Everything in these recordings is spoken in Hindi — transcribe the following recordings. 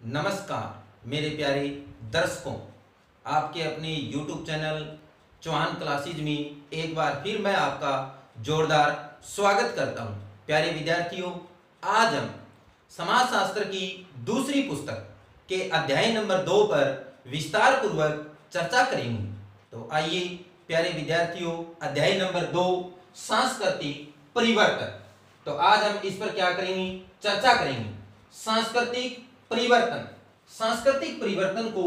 नमस्कार मेरे प्यारे दर्शकों, आपके अपने YouTube चैनल चौहान क्लासेज में एक बार फिर मैं आपका जोरदार स्वागत करता हूं। प्यारे विद्यार्थियों, आज हम समाजशास्त्र की दूसरी पुस्तक के अध्याय नंबर 2 पर विस्तार पूर्वक चर्चा करेंगे। तो आइए प्यारे विद्यार्थियों, अध्याय नंबर 2 सांस्कृतिक परिवर्तन। तो आज हम इस पर क्या करेंगे, चर्चा करेंगे। सांस्कृतिक परिवर्तन। सांस्कृतिक परिवर्तन को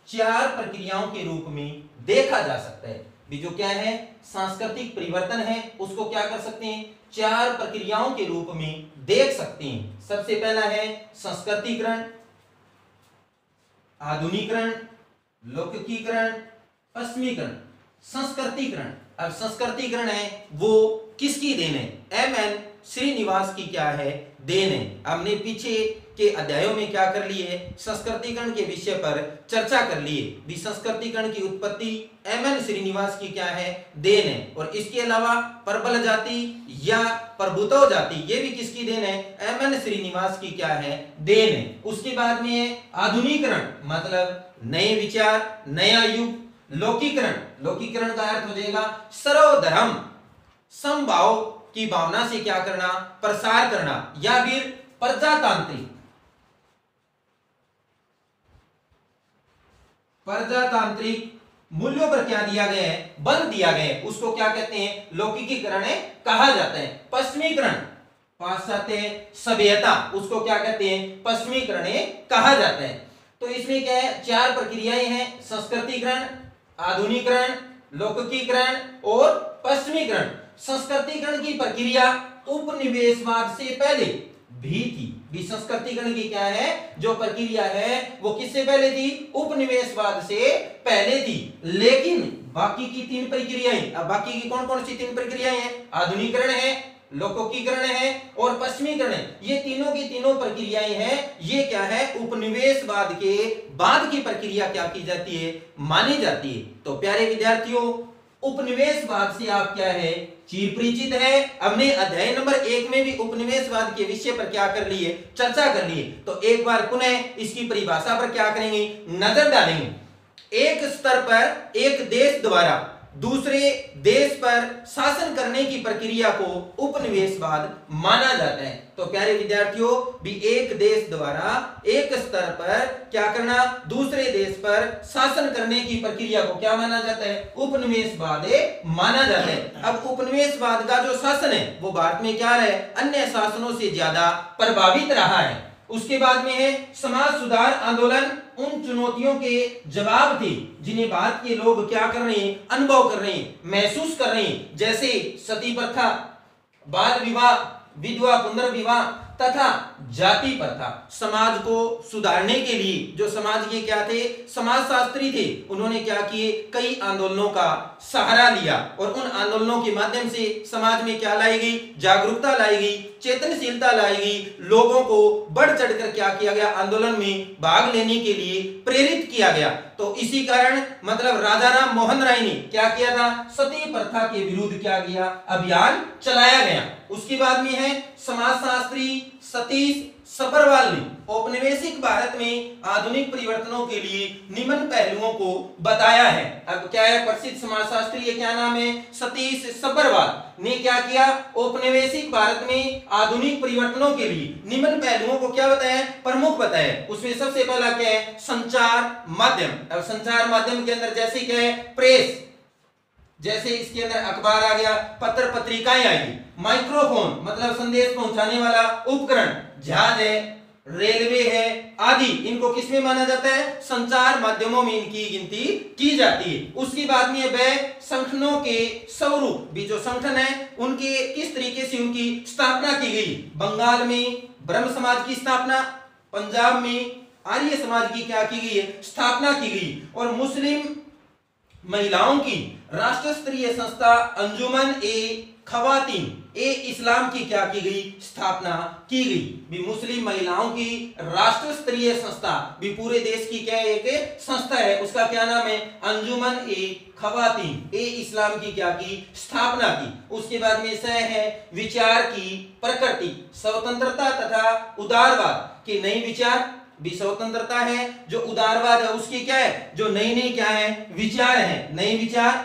4 प्रक्रियाओं के रूप में देखा जा सकता है। भी जो क्या है, सांस्कृतिक परिवर्तन है, उसको क्या कर सकते हैं, 4 प्रक्रियाओं के रूप में देख सकते हैं। सबसे पहला है संस्कृतिकरण, आधुनिकरण, लौकिकीकरण, पश्चिमीकरण। संस्कृतिकरण, अब संस्कृतिकरण है वो किसकी देन है, एम.एन. श्रीनिवास की क्या है, देन है। हमने पीछे के अध्यायों में क्या कर लिए, संस्कृतिकरण के विषय पर चर्चा कर लिए। भी संस्कृतिकरण की उत्पत्ति एम.एन. श्रीनिवास की क्या है, देन है। और इसके अलावा प्रबल जाति या प्रभुत्व जाति, ये भी किसकी देन है, एम.एन. श्रीनिवास की क्या है, देन है। उसके बाद में है आधुनिकरण, मतलब नए विचार, नया युग। लौकिकरण, लौकिकरण का अर्थ हो जाएगा सर्वधर्म समभाव की भावना से क्या करना, प्रसार करना। या फिर प्रजातांत्रिक, प्रजातांत्रिक मूल्यों पर क्या दिया गया है, बल दिया गया है, उसको क्या कहते हैं, लौकिकीकरण कहा जाता है। पश्चिमीकरण, पाश्चात्य सभ्यता, उसको क्या कहते हैं, पश्चिमीकरण कहा जाता है। तो इसमें क्या है, 4 प्रक्रियाएं हैं, संस्कृतिकरण, आधुनिकरण, लौकिकीकरण और पश्चिमीकरण। संस्कृतिकरण की प्रक्रिया उपनिवेशवाद से पहले भी थी। भी संस्कृतिकरण की क्या है, जो प्रक्रिया है वो किससे पहले थी, उपनिवेशवाद से पहले थी। लेकिन बाकी की 3 प्रक्रियाएं, अब बाकी की कौन कौन सी 3 प्रक्रियाएं हैं, आधुनिकरण है, लौकिकीकरण है और पश्चिमीकरण है। ये तीनों की तीनों प्रक्रियाएं हैं, ये क्या है, उपनिवेशवाद के बाद की प्रक्रिया क्या की जाती है, मानी जाती है। तो प्यारे विद्यार्थियों, उपनिवेशवाद से आप क्या है, चिर परिचित है। हमने अध्याय नंबर 1 में भी उपनिवेशवाद के विषय पर क्या कर लिए, चर्चा कर लिए। तो एक बार पुनः इसकी परिभाषा पर क्या करेंगे, नजर डालेंगे। एक स्तर पर एक देश द्वारा दूसरे देश पर शासन करने की प्रक्रिया को उपनिवेशवाद माना जाता है। तो प्यारे विद्यार्थियों, भी एक देश द्वारा एक स्तर पर क्या करना, दूसरे देश पर शासन करने की प्रक्रिया को क्या माना जाता है, उपनिवेशवाद माना जाता है। अब उपनिवेशवाद का जो शासन है वो भारत में क्या है, अन्य शासनों से ज्यादा प्रभावित रहा है। उसके बाद में है समाज सुधार आंदोलन। उन चुनौतियों के जवाब थे जिन्हें भारत के लोग क्या कर रहे हैं, अनुभव कर रहे हैं, महसूस कर रहे हैं। जैसे सती प्रथा, बाल विवाह, विधवा पुनर्विवाह तथा जाति प्रथा। समाज को सुधारने के लिए जो समाज के क्या थे, समाजशास्त्री थे, उन्होंने क्या किए, कई आंदोलनों का सहारा लिया और उन आंदोलनों के माध्यम से समाज में क्या लाई गई, जागरूकता लाई गई, चेतनशीलता लाई गई। लोगों को बढ़ चढ़कर क्या किया गया, आंदोलन में भाग लेने के लिए प्रेरित किया गया। तो इसी कारण मतलब राजा राम मोहन राय ने क्या किया था, सती प्रथा के विरुद्ध क्या किया, अभियान चलाया गया। उसके बाद में है समाजशास्त्री सतीश सब्बरवाल ने औपनिवेशिक भारत में आधुनिक परिवर्तनों के लिए निम्न पहलुओं को बताया है। अब क्या है, प्रसिद्ध समाजशास्त्री क्या नाम है, सतीश सब्बरवाल ने क्या किया, औपनिवेशिक भारत में आधुनिक परिवर्तनों के लिए निम्न पहलुओं को क्या बताया, प्रमुख बताया। उसमें सबसे पहला क्या है, संचार माध्यम। अब संचार माध्यम के अंदर जैसे क्या है, प्रेस, जैसे इसके अंदर अखबार आ गया, पत्र पत्रिकाएं आएगी, माइक्रोफोन मतलब संदेश पहुंचाने वाला उपकरण, जहाज है, रेलवे है आदि, इनको किसमें माना जाता है, संचार माध्यमों में इनकी गिनती की जाती है। उसके बाद में वह संगठनों के स्वरूप, भी जो संगठन है उनके किस तरीके से उनकी स्थापना की गई। बंगाल में ब्रह्म समाज की स्थापना, पंजाब में आर्य समाज की क्या की गई है, स्थापना की गई। और मुस्लिम महिलाओं की राष्ट्र स्तरीय संस्था अंजुमन ए खवातीन ए इस्लाम की क्या की गई, स्थापना की गई। भी मुस्लिम महिलाओं की राष्ट्र स्तरीय संस्था, भी पूरे देश की क्या एक संस्था है, उसका क्या नाम है, अंजुमन ए खवातीन ए इस्लाम की क्या की, स्थापना की। उसके बाद में सह है विचार की प्रकृति, स्वतंत्रता तथा उदारवाद के नए विचार, भी स्वतंत्रता है। जो उदारवाद है उसकी क्या है, जो नई नई क्या है विचार है, नए विचार,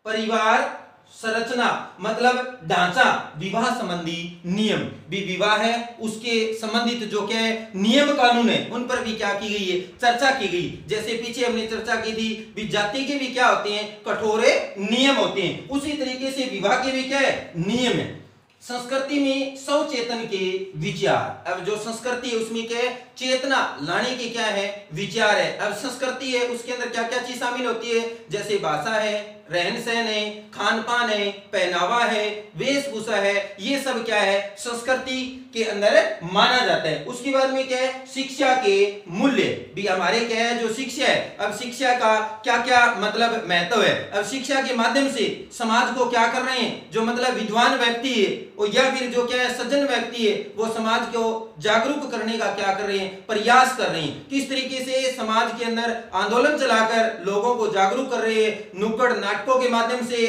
परिवार संरचना मतलब ढांचा, विवाह संबंधी नियम भी, विवाह है उसके संबंधित जो क्या है नियम कानून है उन पर भी क्या की गई है, चर्चा की गई। जैसे पीछे हमने चर्चा की थी भी जाति के भी क्या होते हैं, कठोर नियम होते हैं, उसी तरीके से विवाह के भी क्या है नियम है। संस्कृति में सवचेतन के विचार, अब जो संस्कृति है उसमें क्या है चेतना लाने के क्या है विचार है। अब संस्कृति है उसके अंदर क्या क्या चीज शामिल होती है, जैसे भाषा है, रहन सहन है, खान पान है, पहनावा है, वेशभूषा है, ये सब क्या है संस्कृति के अंदर माना जाता है। उसके बाद में क्या है शिक्षा के मूल्य भी हमारे क्या है जो शिक्षा है। अब शिक्षा का क्या क्या मतलब महत्व है, अब शिक्षा के माध्यम से समाज को क्या कर रहे हैं, जो मतलब विद्वान व्यक्ति है और या फिर जो क्या है सज्जन व्यक्ति है वो समाज को जागरूक करने का क्या कर रहे हैं प्रयास कर रहे हैं। किस तरीके से समाज के अंदर आंदोलन चलाकर लोगों को जागरूक कर रहे हैं, नुक्कड़ नाटकों के माध्यम से,